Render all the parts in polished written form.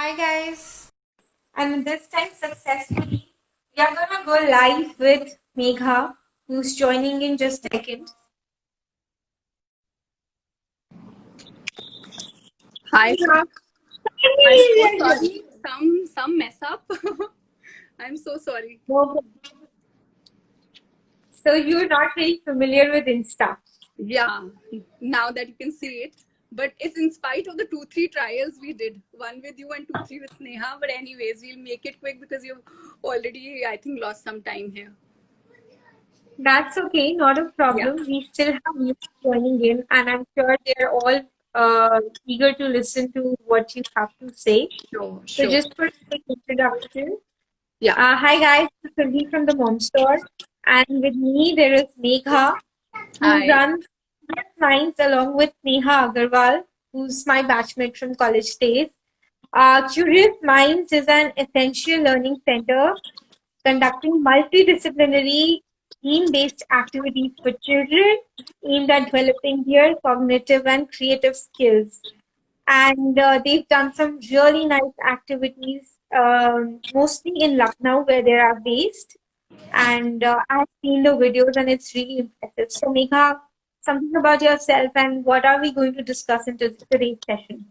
Hi guys, and this time successfully, we are gonna go live with Megha, who's joining in just a second. Hi, Megha. I'm so sorry. Some mess up. I'm so sorry. No, so you're not very familiar with Insta. Yeah, now that you can see it. But it's in spite of the 2-3 trials we did. One with you and 2-3 with Sneha. But anyways, we'll make it quick because you've already, I think, lost some time here. That's okay, not a Yeah, problem. We still have you joining in, and I'm sure they're all eager to listen to what you have to say. sure, So sure. just for a quick introduction, Yeah. hi guys, this is Sylvie from the Mom Store, and with me there is Megha, who Hi. runs Minds along with Neha Agarwal, who's my batchmate from college days. Curious Minds is an essential learning center conducting multidisciplinary team-based activities for children aimed at developing their cognitive and creative skills. And they've done some really nice activities, mostly in Lucknow, where they are based. And I've seen the videos, and it's really impressive. So, Megha, something about yourself, and what are we going to discuss in today's session?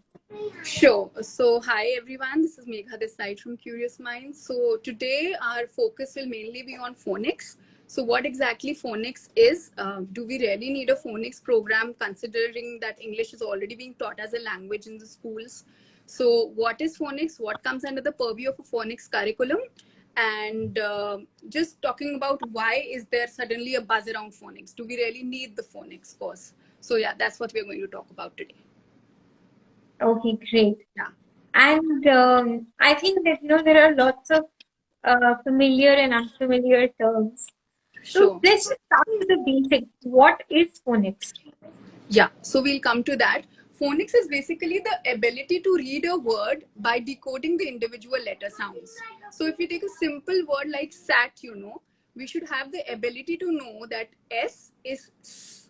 Sure. So, hi everyone. This is Megha this side from Curious Minds. So, today our focus will mainly be on phonics. So, what exactly phonics is? Do we really need a phonics program considering that English is already being taught as a language in the schools? So, what is phonics? What comes under the purview of a phonics curriculum? And just talking about why is there suddenly a buzz around phonics? Do we really need the phonics course? So, yeah, that's what we're going to talk about today. Okay, great. Yeah. And I think that there are lots of familiar and unfamiliar terms. So Sure. let's just start with the basics. What is phonics? Yeah, so we'll come to that. Phonics is basically the ability to read a word by decoding the individual letter sounds. So if we take a simple word like sat, we should have the ability to know that S is S,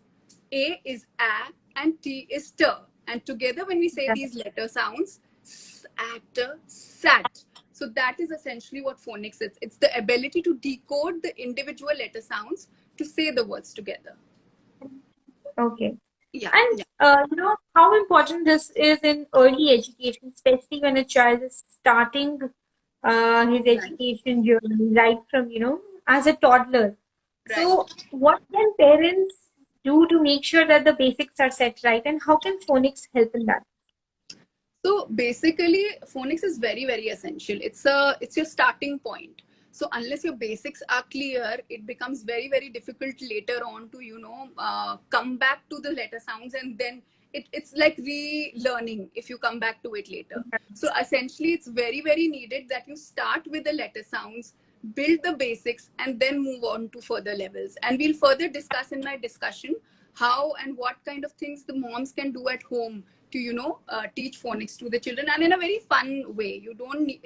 A is A, and T is T. And together, when we say these letter sounds, sat, sat. So that is essentially what phonics is. It's the ability to decode the individual letter sounds to say the words together. Okay. Yeah, And yeah. how important this is in early education, especially when a child is starting his Right. education journey right from as a toddler. Right. So, what can parents do to make sure that the basics are set right, and how can phonics help in that? So basically, phonics is very, very essential. It's your starting point. So unless your basics are clear, it becomes very, very difficult later on to come back to the letter sounds, and then it's like relearning if you come back to it later. So essentially, it's very, very needed that you start with the letter sounds, build the basics, and then move on to further levels. And we'll further discuss in my discussion how and what kind of things the moms can do at home to teach phonics to the children, and in a very fun way. You don't need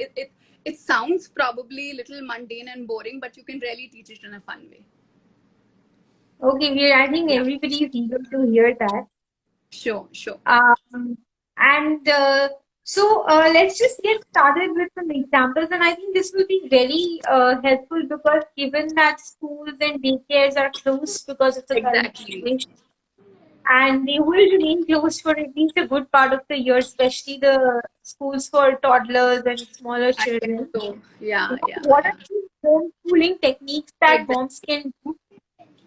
it sounds probably a little mundane and boring, but you can really teach it in a fun way. Okay, I think Yeah, everybody is eager to hear that. sure, sure. Um, and so let's just get started with some examples. And I think this will be very helpful because given that schools and daycares are closed because of the current Exactly. situation, and they will remain closed for at least a good part of the year, especially the schools for toddlers and smaller I think children. so. Yeah, yeah, What are yeah. the homeschooling techniques that Exactly. moms can do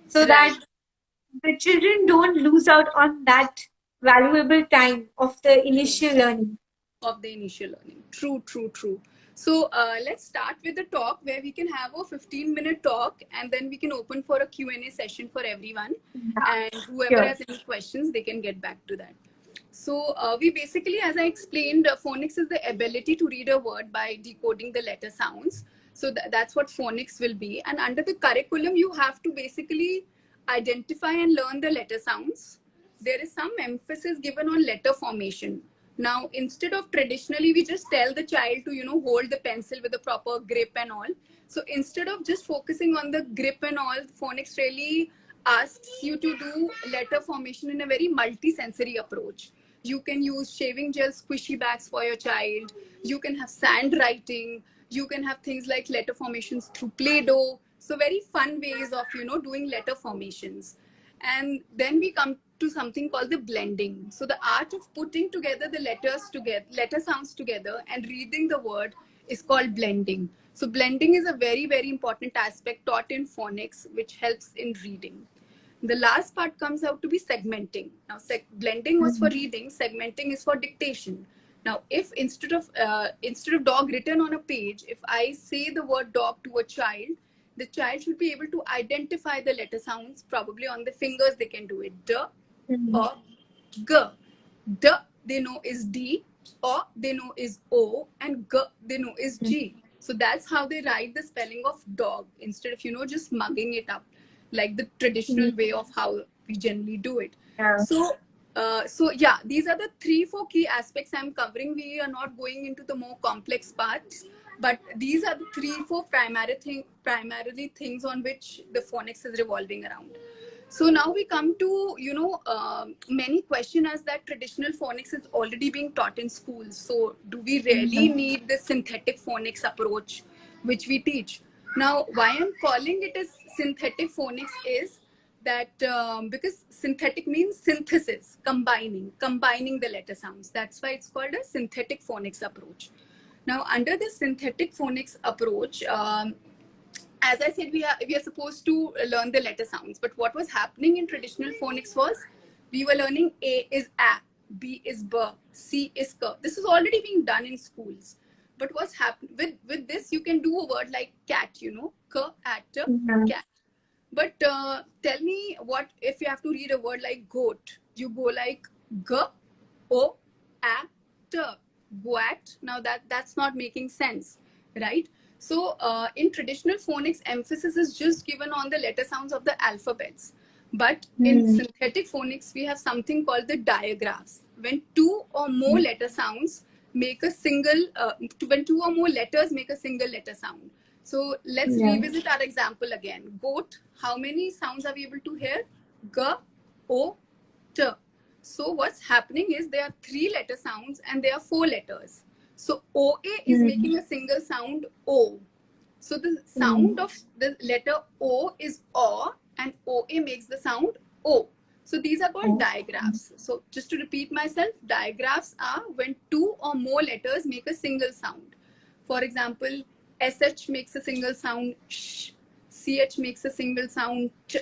so Right. that the children don't lose out on that valuable time of the True. initial learning? Of the initial learning. True, true, true. So let's start with the talk where we can have a 15-minute talk, and then we can open for a Q&A session for everyone. Yeah, And whoever sure. has any questions, they can get back to that. So we basically, as I explained, phonics is the ability to read a word by decoding the letter sounds. So that's what phonics will be. And under the curriculum, you have to basically identify and learn the letter sounds. There is some emphasis given on letter formation. Now, instead of traditionally, we just tell the child to, hold the pencil with a proper grip and all. So instead of just focusing on the grip and all, phonics really asks you to do letter formation in a very multi-sensory approach. You can use shaving gel squishy bags for your child. You can have sand writing. You can have things like letter formations through Play-Doh. So very fun ways of, doing letter formations. And then we come to something called the blending. So the art of putting together the letter sounds together and reading the word is called blending. So blending is a very, very important aspect taught in phonics, which helps in reading. The last part comes out to be segmenting. Now, blending was for reading, segmenting is for dictation. Now, if instead of dog written on a page, if I say the word dog to a child, the child should be able to identify the letter sounds. Probably on the fingers they can do it. D or G. D they know is D, or they know is O, and G they know is G. So that's how they write the spelling of dog instead of just mugging it up like the traditional way of how we generally do it. Yeah. So yeah, these are the 3-4 key aspects I'm covering. We are not going into the more complex parts, but these are the 3-4 primarily things on which the phonics is revolving around. So now we come to, many question as that traditional phonics is already being taught in schools. So do we really need the synthetic phonics approach, which we teach? Now, why I'm calling it as synthetic phonics is that because synthetic means synthesis, combining the letter sounds. That's why it's called a synthetic phonics approach. Now, under the synthetic phonics approach, as I said, we are supposed to learn the letter sounds. But what was happening in traditional phonics was we were learning A is A, B is B, C is K. This is already being done in schools. But what's happening with this, you can do a word like cat, K, at, cat. But tell me what if you have to read a word like goat, you go like G, O, A, T, goat. Now that's not making sense, right? So in traditional phonics, emphasis is just given on the letter sounds of the alphabets. But in synthetic phonics, we have something called the digraphs. When 2 or more letter sounds make a single, when 2 or more letters make a single letter sound. So let's revisit our example again. Goat, how many sounds are we able to hear? G, O, T. So what's happening is there are 3 letter sounds and there are 4 letters. So OA is making a single sound O. So the sound of the letter O is O and OA makes the sound O. So these are called digraphs. So just to repeat myself, digraphs are when 2 or more letters make a single sound. For example, SH makes a single sound sh, CH makes a single sound ch,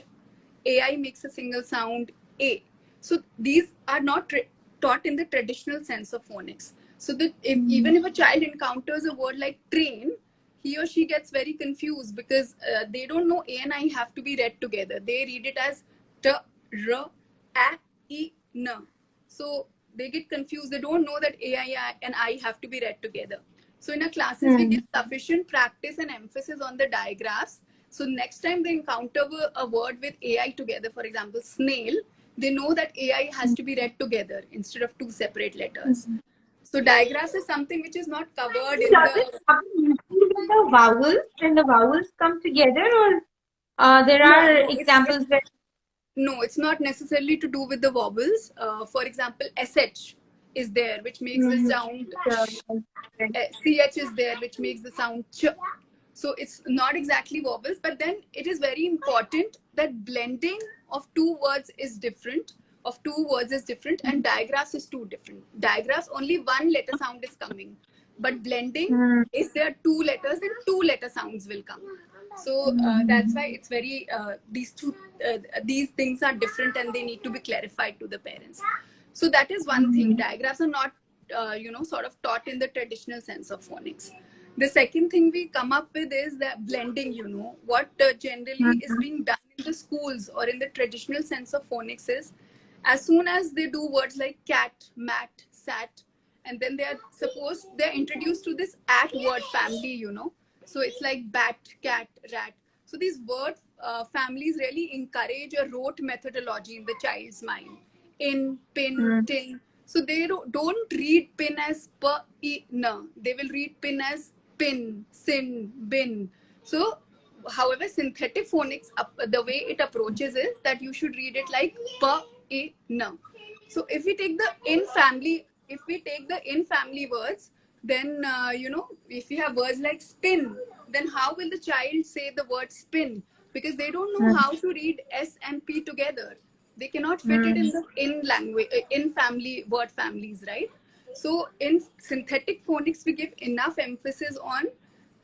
AI makes a single sound A. So these are not taught in the traditional sense of phonics. So that even if a child encounters a word like train, he or she gets very confused because they don't know A and I have to be read together. They read it as T, R, A, I, N. So they get confused. They don't know that A, I, and I have to be read together. So in our classes, we give sufficient practice and emphasis on the digraphs. So next time they encounter a word with AI together, for example, snail, they know that AI has to be read together instead of 2 separate letters. So digraphs is something which is not covered in the vowels, when the vowels come together, or there are examples where... No, it's not necessarily to do with the vowels. For example, SH is there, which makes the sound CH is there, which makes the sound ch. So it's not exactly vowels, but then it is very important that blending of 2 words is different, and digraphs is 2 different. Digraphs, only 1 letter sound is coming. But blending is there 2 letters, then 2 letter sounds will come. So that's why it's very, these things are different and they need to be clarified to the parents. So that is one thing. Digraphs are not, sort of taught in the traditional sense of phonics. The second thing we come up with is that blending, what generally is being done in the schools or in the traditional sense of phonics is, as soon as they do words like cat, mat, sat, and then they're introduced to this at word family, So it's like bat, cat, rat. So these word families really encourage a rote methodology in the child's mind. In, pin, tin. So they don't read pin as p-i-n. They will read pin as pin, sin, bin. So, however, synthetic phonics, the way it approaches is that you should read it like p-i-n. So if we take the in family words, then if we have words like spin, then how will the child say the word spin? Because they don't know how to read S and P together. They cannot fit it in the in language in family word families, right? So in synthetic phonics, we give enough emphasis on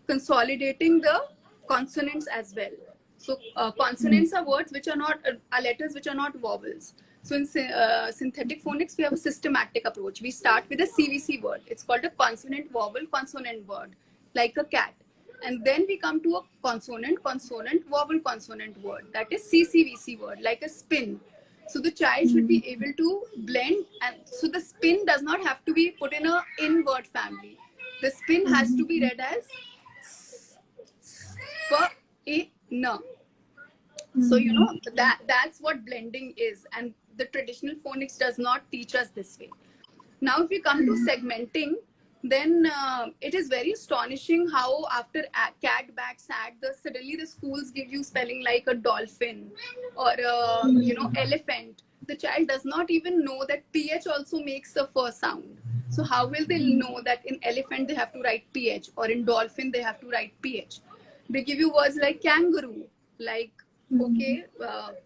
consolidating the consonants as well. So consonants are words which are not are letters which are not vowels. So in synthetic phonics, we have a systematic approach. We start with a CVC word. It's called a consonant vowel consonant word, like a cat. And then we come to a consonant vowel consonant word. That is CCVC word, like a spin. So the child should be able to blend, and so the spin does not have to be put in a in word family. The spin has to be read as na. So that's what blending is, and the traditional phonics does not teach us this way. Now, if we come to segmenting, then it is very astonishing how after cat, bat, sad, suddenly the schools give you spelling like a dolphin or elephant. The child does not even know that ph also makes a first sound. So how will they know that in elephant they have to write ph or in dolphin they have to write ph? They give you words like kangaroo, like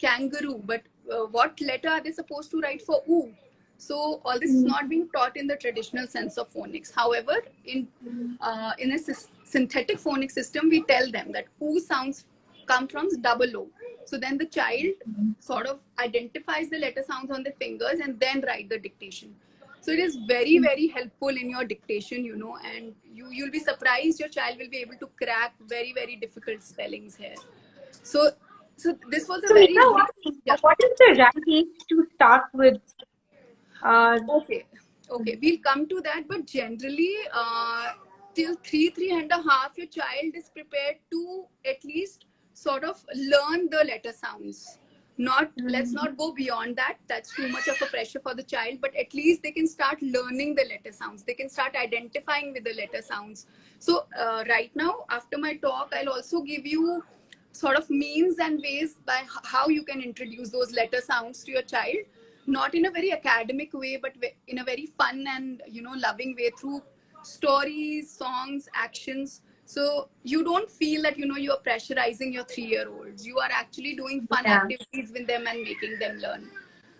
kangaroo, but what letter are they supposed to write for oo? So all this is not being taught in the traditional sense of phonics. However, in a synthetic phonic system, we tell them that oo sounds come from double O. So then the child sort of identifies the letter sounds on the fingers and then write the dictation. So it is very, very helpful in your dictation, and you'll be surprised your child will be able to crack very, very difficult spellings here. So this was a So, very what is the right age to start with? Okay, we'll come to that, but generally, till 3.5, your child is prepared to at least sort of learn the letter sounds. Let's not go beyond that. That's too much of a pressure for the child, but at least they can start learning the letter sounds. They can start identifying with the letter sounds. So right now, after my talk, I'll also give you sort of means and ways by how you can introduce those letter sounds to your child, not in a very academic way, but in a very fun and loving way, through stories, songs, actions. So you don't feel that you are pressurizing your 3-year-olds. You are actually doing fun activities with them and making them learn.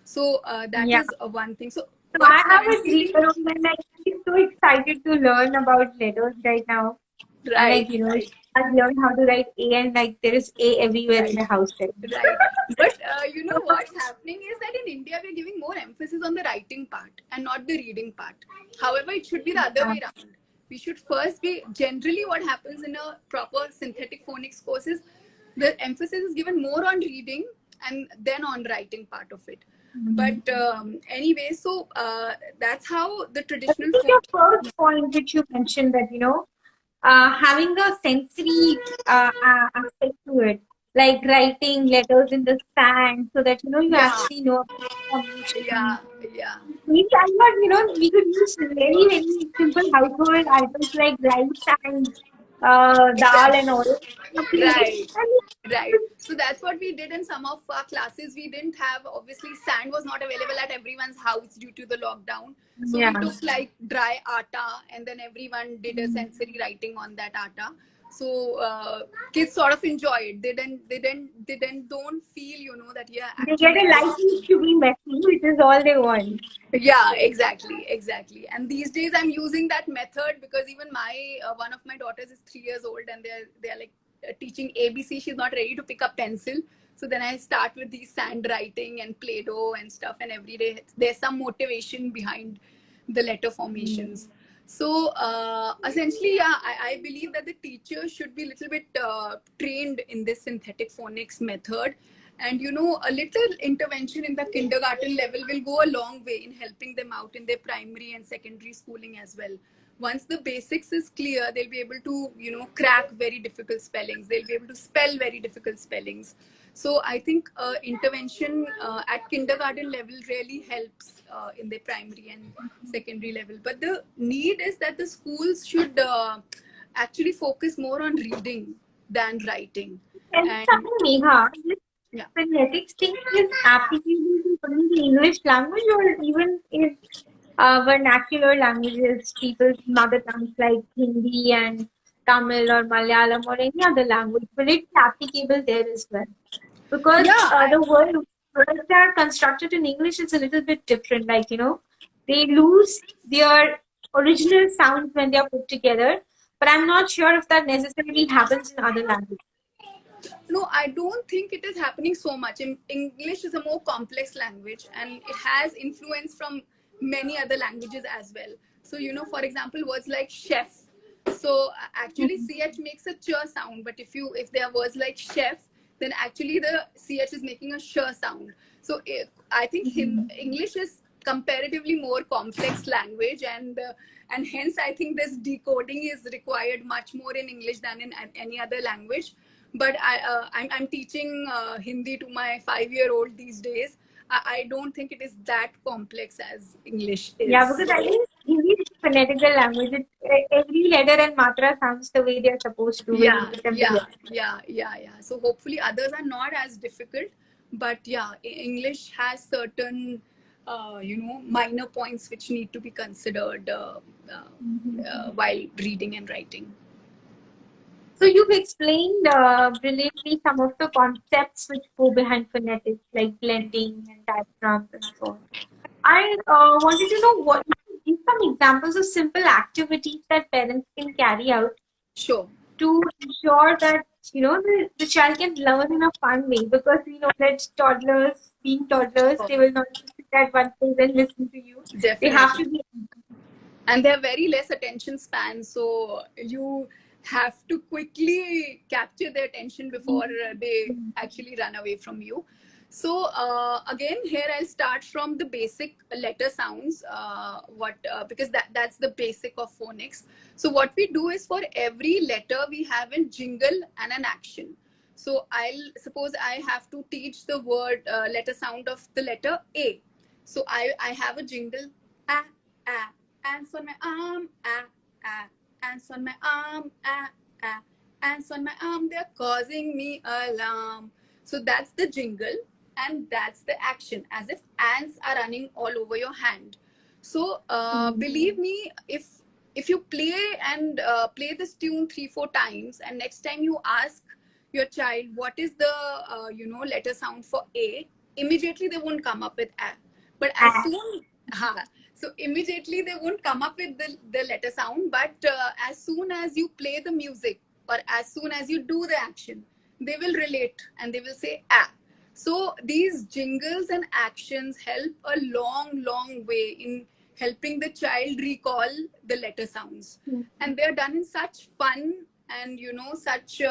So that is one thing. So I have a 3-year-old and I'm so excited to learn about letters right now. Right, and I've learned how to write A, and there is A everywhere in the house. Right. But what's happening is that in India, we're giving more emphasis on the writing part and not the reading part. However, it should be the other way around. We should first be, generally what happens in a proper synthetic phonics course is the emphasis is given more on reading and then on writing part of it. But anyway, so that's how the traditional... I think your first point which you mentioned, that having a sensory aspect to it, like writing letters in the sand, so that you actually know information. Yeah. We cannot, we could use very, very simple household items like rice and dal and all. Right. So that's what we did in some of our classes. We didn't have, obviously, sand was not available at everyone's house due to the lockdown. So we took like dry atta, and then everyone did a sensory writing on that atta. So kids sort of enjoy it. They don't feel that they get a license to be messy, which is all they want. Yeah, exactly. And these days I'm using that method because even my one of my daughters is 3 years old, and they're like teaching ABC. She's not ready to pick up pencil. So then I start with these sand writing and Play-Doh and stuff, and every day there's some motivation behind the letter formations. So essentially, I believe that the teacher should be a little bit trained in this synthetic phonics method. And a little intervention in the kindergarten level will go a long way in helping them out in their primary and secondary schooling as well. Once the basics is clear, they'll be able to, crack very difficult spellings. They'll be able to spell very difficult spellings. So I think intervention at kindergarten level really helps in the primary and secondary level. But the need is that the schools should actually focus more on reading than writing. And Neha, phonetics thing is applicable to in the English language or even in vernacular languages, people's mother tongues like Hindi and Tamil or Malayalam or any other language? Will it be applicable there as well? Because Yeah, the words that are constructed in English is a little bit different. Like, they lose their original sounds when they are put together. But I'm not sure if that necessarily happens in other languages. no, I don't think it is happening so much. English is a more complex language and it has influence from many other languages as well. So, for example, words like chef. So actually CH makes a ch sound, but if there are words like chef, then actually the CH is making a sh sound. So I think English is comparatively more complex language, and hence I think this decoding is required much more in English than in any other language. But I'm teaching Hindi to my 5-year-old these days. I don't think it is that complex as English Yeah, is. because I think Hindi is a phonetical language. Every letter and matra sounds the way they're supposed to when you Yeah, put them yeah, together. yeah. So hopefully others are not as difficult, but yeah, English has certain, minor points which need to be considered while reading and writing. So you've explained brilliantly some of the concepts which go behind phonetics, like blending and diaphragms and so on. I wanted to know what give some examples of simple activities that parents can carry out Sure. to ensure that the child can learn in a fun way, because we know that toddlers, being toddlers, Sure. they will not just sit at one place and listen to you. They have Definitely. to be. And they have very less attention span, so you have to quickly capture their attention before they actually run away from you. So again, here I'll start from the basic letter sounds, what because that's the basic of phonics. So what we do is, for every letter we have a jingle and an action. So I'll suppose I have to teach the word letter sound of the letter A. So I have a jingle, ah, ah, ants on my arm, ah, ah, ants on my arm, ah, ah, ants on my arm, they're causing me alarm. So that's the jingle, and that's the action, as if ants are running all over your hand. So believe me, if you play and play this tune 3-4 times, and next time you ask your child what is the letter sound for A, immediately they won't come up with A. But as soon so immediately they won't come up with the letter sound, but as soon as you play the music or as soon as you do the action, they will relate and they will say ah. So these jingles and actions help a long way in helping the child recall the letter sounds, and they're done in such fun and such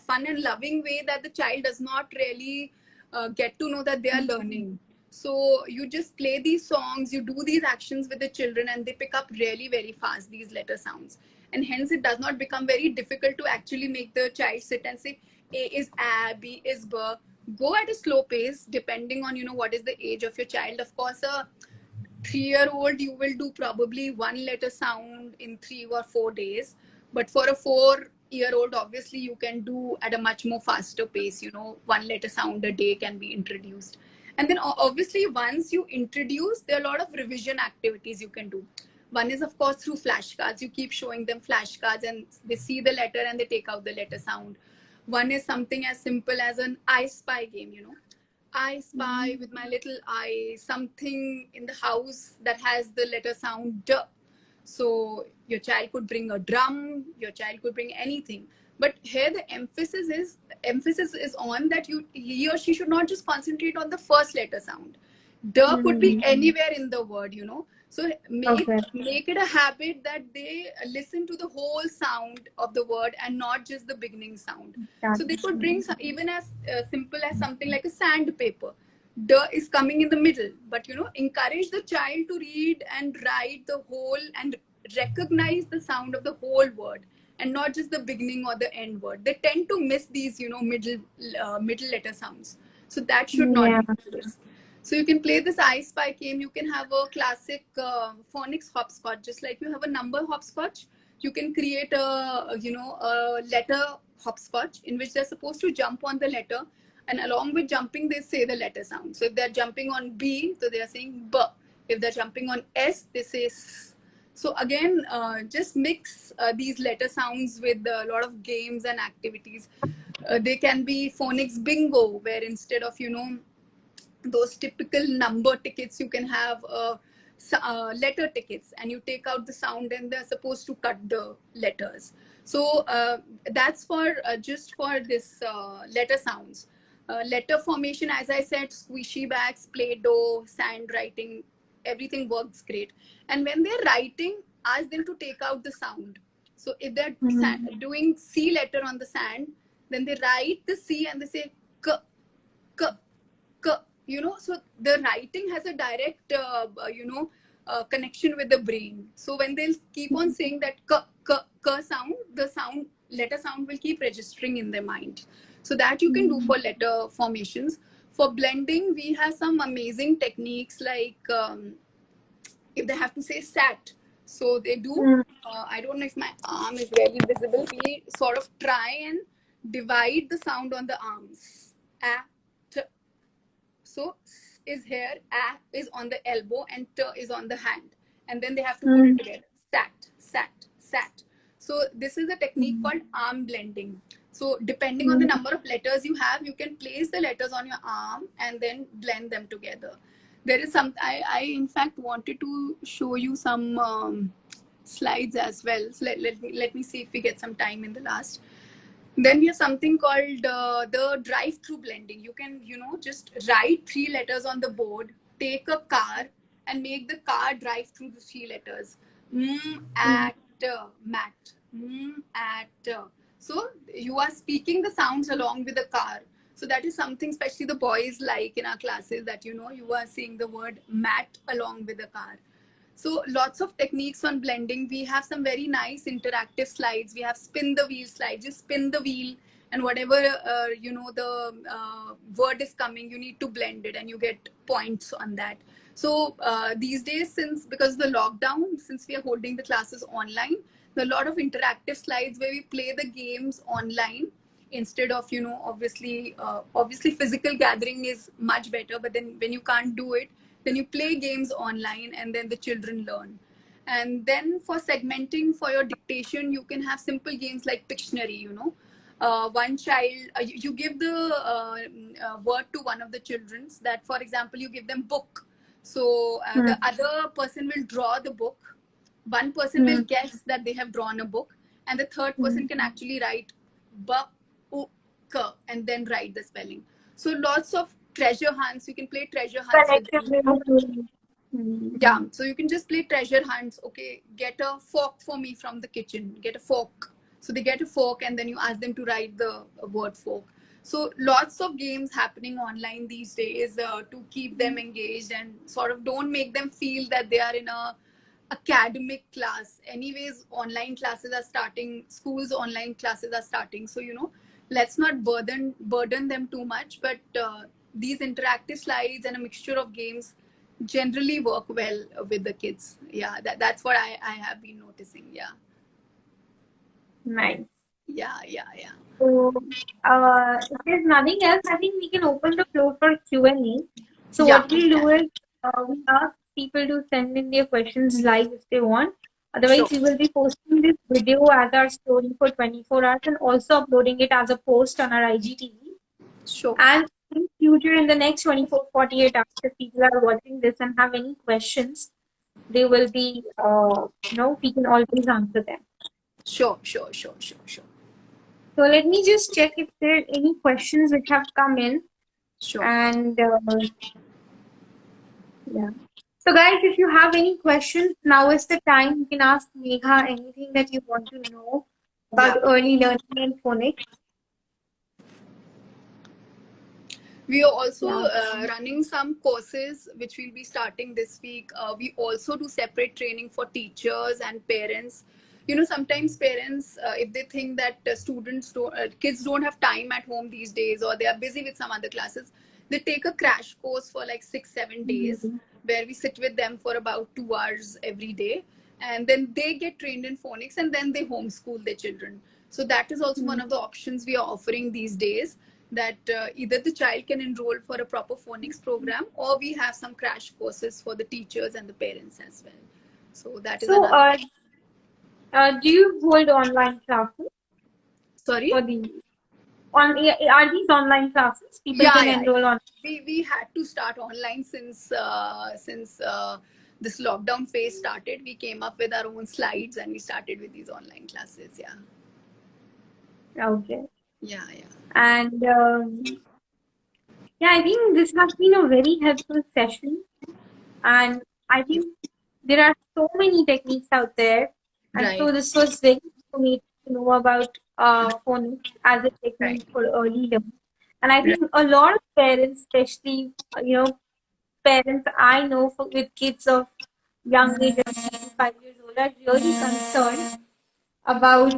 fun and loving way that the child does not really get to know that they are learning. So you just play these songs, you do these actions with the children, and they pick up really very fast these letter sounds. And hence it does not become very difficult to actually make the child sit and say A is A, B is B. Go at a slow pace depending on what is the age of your child. Of course, a 3-year-old, you will do probably one letter sound in 3 or 4 days. But for a 4-year-old, obviously you can do at a much more faster pace. One letter sound a day can be introduced. And then obviously once you introduce, there are a lot of revision activities you can do. One is, of course, through flashcards. You keep showing them flashcards and they see the letter and they take out the letter sound. One is something as simple as an I Spy game. I spy with my little eye something in the house that has the letter sound D. So your child could bring a drum, your child could bring anything. But here the emphasis is on that he or she should not just concentrate on the first letter sound. D could be anywhere in the word. So Okay. make it a habit that they listen to the whole sound of the word and not just the beginning sound. So they could bring even as simple as something like a sandpaper. D is coming in the middle, but encourage the child to read and write the whole and recognize the sound of the whole word and not just the beginning or the end word. They tend to miss these middle letter sounds. So that should not Yeah. be the case. So you can play this I Spy game. You can have a classic phonics hopscotch, just like you have a number hopscotch. You can create a letter hopscotch in which they're supposed to jump on the letter. And along with jumping, they say the letter sound. So if they're jumping on B, so they are saying B. If they're jumping on S, they say S. So again, just mix these letter sounds with a lot of games and activities. They can be phonics bingo, where instead of, those typical number tickets, you can have letter tickets, and you take out the sound and they're supposed to cut the letters. So that's for just for this letter sounds. Letter formation, as I said, squishy bags, play-doh, sand writing, everything works great. And when they're writing, ask them to take out the sound. So if they're doing C letter on the sand, then they write the C and they say k, k, k. So the writing has a direct, connection with the brain. So when they'll keep on saying that k, k, k sound, the letter sound will keep registering in their mind. So that you can do for letter formations. For blending, we have some amazing techniques like if they have to say sat. So they do, I don't know if my arm is really visible. We sort of try and divide the sound on the arms. T. So S is here, A is on the elbow, and T is on the hand. And then they have to put it together. Sat, sat, sat. So this is a technique called arm blending. So depending on the number of letters you have, you can place the letters on your arm and then blend them together. There is some, I in fact wanted to show you some slides as well. So let me see if we get some time in the last. Then we have something called the drive-through blending. You can, just write 3 letters on the board, take a car and make the car drive through the 3 letters. At, mat, at. So you are speaking the sounds along with the car. So that is something especially the boys like in our classes, that, you are saying the word mat along with the car. So lots of techniques on blending. We have some very nice interactive slides. We have spin the wheel slides. You spin the wheel and whatever, the word is coming, you need to blend it and you get points on that. So these days, because of the lockdown, since we are holding the classes online, there are a lot of interactive slides where we play the games online instead of, obviously physical gathering is much better. But then when you can't do it, then you play games online and then the children learn. And then for segmenting, for your dictation, you can have simple games like Pictionary, one child, you give the word to one of the children's, that, for example, you give them book. So the other person will draw the book. One person will guess that they have drawn a book. And the third person can actually write B-U-K and then write the spelling. So lots of treasure hunts. You can play treasure hunts with them. Yeah, so you can just play treasure hunts. Okay, get a fork for me from the kitchen. Get a fork. So they get a fork and then you ask them to write the word fork. So lots of games happening online these days to keep them engaged and sort of don't make them feel that they are in a academic class. Anyways, online classes are starting. Schools online classes are starting. So, let's not burden them too much. But these interactive slides and a mixture of games generally work well with the kids. Yeah, that's what I have been noticing. Yeah. Nice. Yeah. So, if there's nothing else, I think we can open the floor for Q&A. So what we'll do is we ask people to send in their questions live if they want. Otherwise, we will be posting this video as our story for 24 hours and also uploading it as a post on our IGTV. Sure. And in future, in the next 24-48 hours, if people are watching this and have any questions, they will be, we can always answer them. Sure. So let me just check if there are any questions which have come in. Sure. And yeah. So guys, if you have any questions, now is the time. You can ask Megha anything that you want to know about early learning and phonics. We are also running some courses which we'll be starting this week. We also do separate training for teachers and parents. Sometimes parents, if they think that kids don't have time at home these days, or they are busy with some other classes, they take a crash course for like 6-7 days where we sit with them for about 2 hours every day. And then they get trained in phonics and then they homeschool their children. So that is also one of the options we are offering these days. that either the child can enroll for a proper phonics program, or we have some crash courses for the teachers and the parents as well. So that is So, another. do you hold online classes Sorry. for the are these online classes? People can Yeah. enroll on. We had to start online since this lockdown phase started. We came up with our own slides and we started with these online classes. Yeah. Okay. Yeah. And yeah, I think this has been a very helpful session. And I think there are so many techniques out there. And so Right. this was very informative to know about phonics as a Right. technique for early learning. And I think a lot of parents, especially, parents I know with kids of young age of 3 to 5 years old, are really concerned about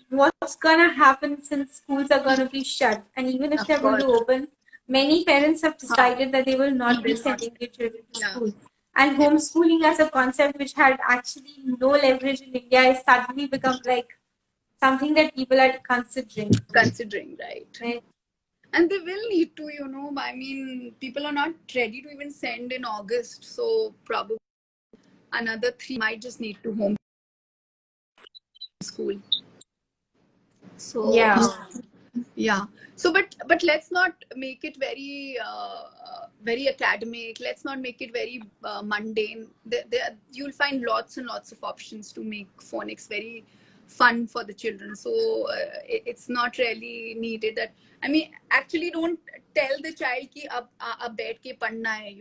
what's gonna happen since schools are gonna be shut, and even if Of they're going to course. open, many parents have decided that they will not be sending their children to Yeah. school. And homeschooling as a concept, which had actually no leverage in India, has suddenly become like something that people are considering. Right. And they will need to, I mean, people are not ready to even send in August. So probably another 3 might just need to homeschool. So Yeah. yeah. So but let's not make it very very academic. Let's not make it very mundane. You'll find lots and lots of options to make phonics very fun for the children. So it's not really needed that. I mean, actually, don't tell the child ki ab baith ke padhna hai.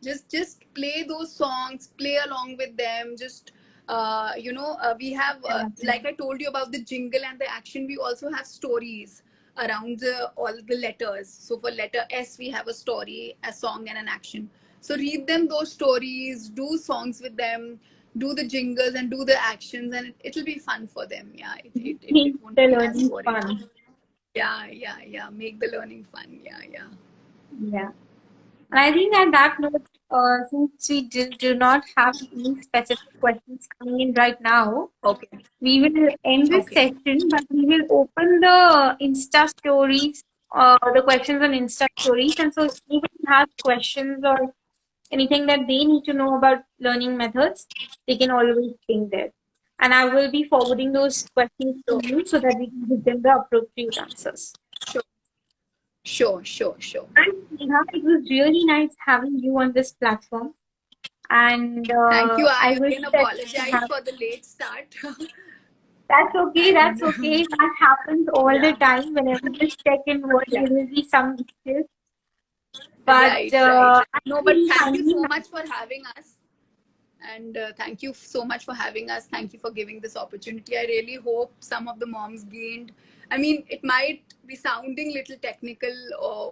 Just play those songs, play along with them. Just we have like I told you about the jingle and the action. We also have stories around all the letters. So for letter S, we have a story, a song, and an action. So read them those stories, do songs with them, do the jingles and do the actions, and it'll be fun for them. Yeah, it won't The be as learning boring. fun. Yeah. Make the learning fun. Yeah. And I think at that note, since we do not have any specific questions coming in right now, Okay. we will end this Okay. session, but we will open the Insta stories, the questions on Insta stories. And so, if anyone has questions or anything that they need to know about learning methods, they can always ping there. And I will be forwarding those questions to you so that we can give them the appropriate answers. Sure. And Neha, it was really nice having you on this platform. And Thank you. I I wish again that apologize for the late start. that's okay. That's And okay. That happens all the yeah. time. Whenever this tech involved, Yeah. there will be some glitches. But Right. I No, but really thank you highly so much for having us. And thank you so much for having us. Thank you for giving this opportunity. I really hope some of the moms gained. I mean, it might be sounding little technical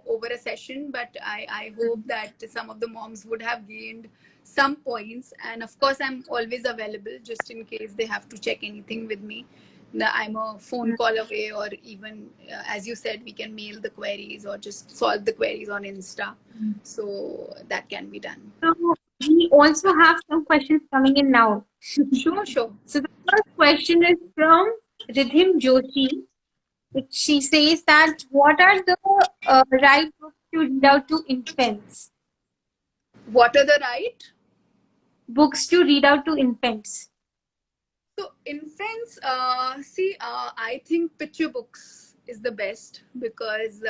over a session, but I hope that some of the moms would have gained some points. And of course, I'm always available just in case they have to check anything with me. I'm a phone call away, or even, as you said, we can mail the queries or just solve the queries on Insta. So that can be done. So we also have some questions coming in now. Sure. So the first question is from Ridhim Joshi, which she says that what are the right books to read out to infants? What are the right? Books to read out to infants. So infants, I think picture books is the best because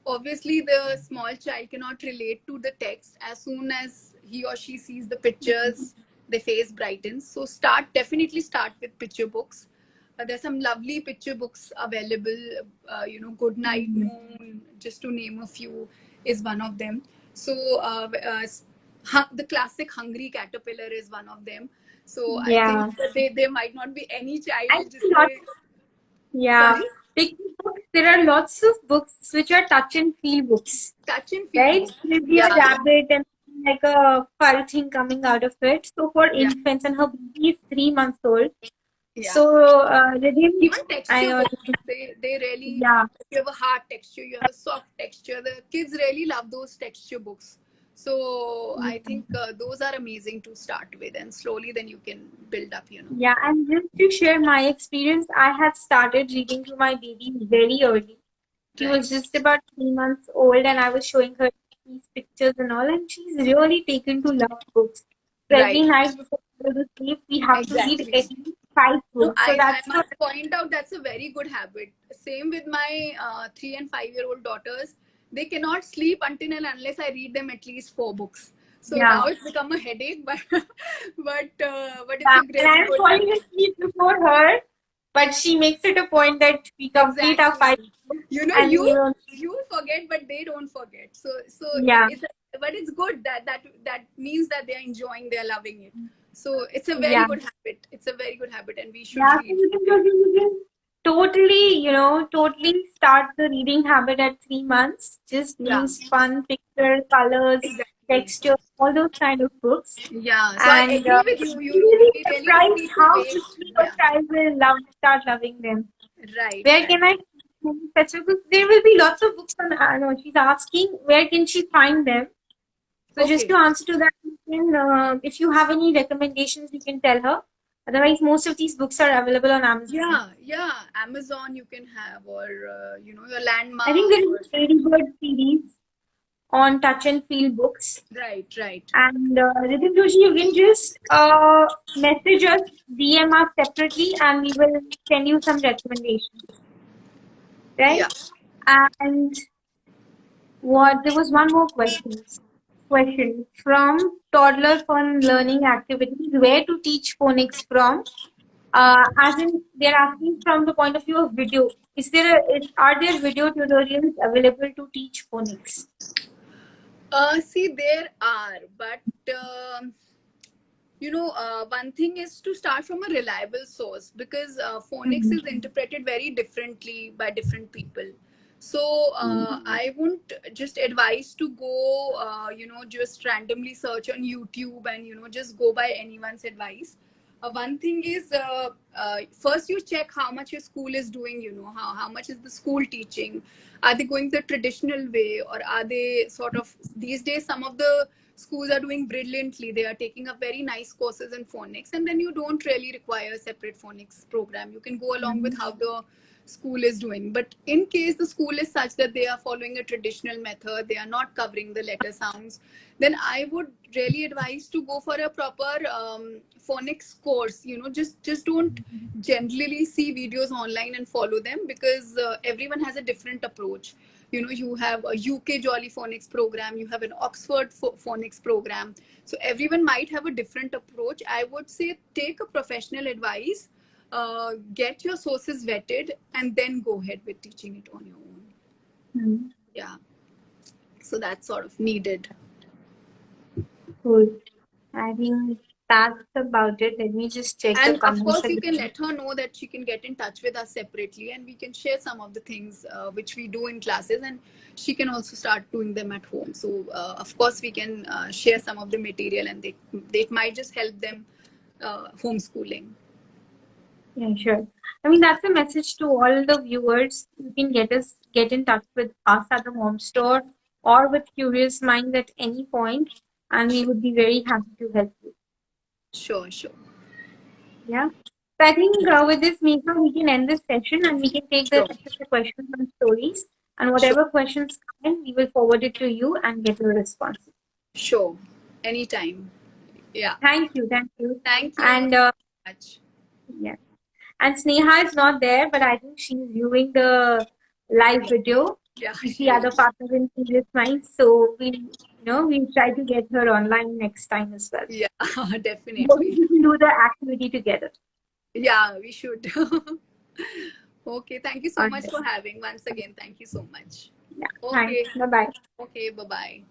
obviously the small child cannot relate to the text. As soon as he or she sees the pictures, their face brightens. So definitely start with picture books. There's some lovely picture books available. Good Night Moon, just to name a few, is one of them. So the classic Hungry Caterpillar is one of them. So I think that there might not be any child just say, yeah. sorry? There are lots of books which are touch and feel books. Touch and feel. Right? There'll be a rabbit and like a fur thing coming out of it. So for infants, and her baby is 3 months old. Yeah. So even texture books, they really, if you have a hard texture, you have a soft texture. The kids really love those texture books. So I think those are amazing to start with, and slowly then you can build up, Yeah, and just to share my experience, I had started reading to my baby very early. She Right. was just about 3 months old, and I was showing her these pictures and all, and she's really taken to love books. So every Right. night before we go to sleep, we have to read Exactly. at least 5 books. No, So I that's what. must point out that's a very good habit. Same with my 3 and 5 year old daughters. They cannot sleep until and unless I read them at least 4 books. So Yeah. now it's become a headache, but but it's Yeah, a and very I'm good falling habit. asleep before her, but she makes it a point that we complete our five Exactly. books, You know, and you forget, but they don't forget. So yeah, but it's good that means that they are enjoying, they are loving it. So it's a very yeah, good habit. It's a very good habit, and we should yeah. So read. you can totally, totally start the reading habit at 3 months. Just Yeah, these fun pictures, colors, exactly. texture, all those kind of books. Yeah, so I And agree with you. you'll You be don't, really we really don't surprised need to how wait. quickly your Yeah, child will start loving them. right, Where right. can I find such a book? There will be lots of books on. No, she's asking where can she find them. So just Okay. to answer to that, if you have any recommendations, you can tell her. Otherwise, most of these books are available on Amazon. Yeah, yeah. Amazon you can have, or your I think landmark, there is or a Ladybird series on Touch and Feel books. right, right. And Ritin Joshi, you can just message us, DM us separately, and we will send you some recommendations. Right? Yeah. And what there was one more question from toddler fun learning activities, where to teach phonics from, as in they're asking from the point of view of video. Are there video tutorials available to teach phonics? See, there are, but one thing is to start from a reliable source, because phonics is interpreted very differently by different people. So I wouldn't just advise to go, just randomly search on YouTube and just go by anyone's advice. One thing is, first you check how much your school is doing. How much is the school teaching? Are they going the traditional way, or are they sort of, these days some of the schools are doing brilliantly, they are taking up very nice courses in phonics, and then you don't really require a separate phonics program. You can go along with how the school is doing. But in case the school is such that they are following a traditional method, they are not covering the letter sounds, then I would really advise to go for a proper phonics course. Just don't generally see videos online and follow them, because everyone has a different approach. You have a UK Jolly Phonics program, you have an Oxford Phonics program. So everyone might have a different approach. I would say take a professional advice, get your sources vetted, and then go ahead with teaching it on your own. Hmm. Yeah. So that's sort of needed. Cool. I think that's about it. Let me just check the And of comments course, you can again. let her know that she can get in touch with us separately, and we can share some of the things which we do in classes, and she can also start doing them at home. So of course, we can share some of the material, and they might just help them homeschooling. Yeah, sure. I mean, that's a message to all the viewers. You can get in touch with us at the home store or with Curious Minds at any point, and we would be very happy to help you. Sure, sure, Yeah. So I think with this, Meeta, we can end this session and we can take the sure, rest of the questions and stories. And sure, whatever questions come in, we will forward it to you and get your response. sure. Anytime. Yeah. Thank you. Thank you. Thank you And so much. yeah. And Sneha is not there, but I think she's viewing the live video Yeah, with she the other is. partners in Serious Minds. So we'll try to get her online next time as well. Yeah, Maybe definitely. we can do the activity together. Yeah, we should. Okay, thank you so All much right. for having. Once again, thank you so much. Yeah. Thanks. Okay, Bye bye. okay, bye bye.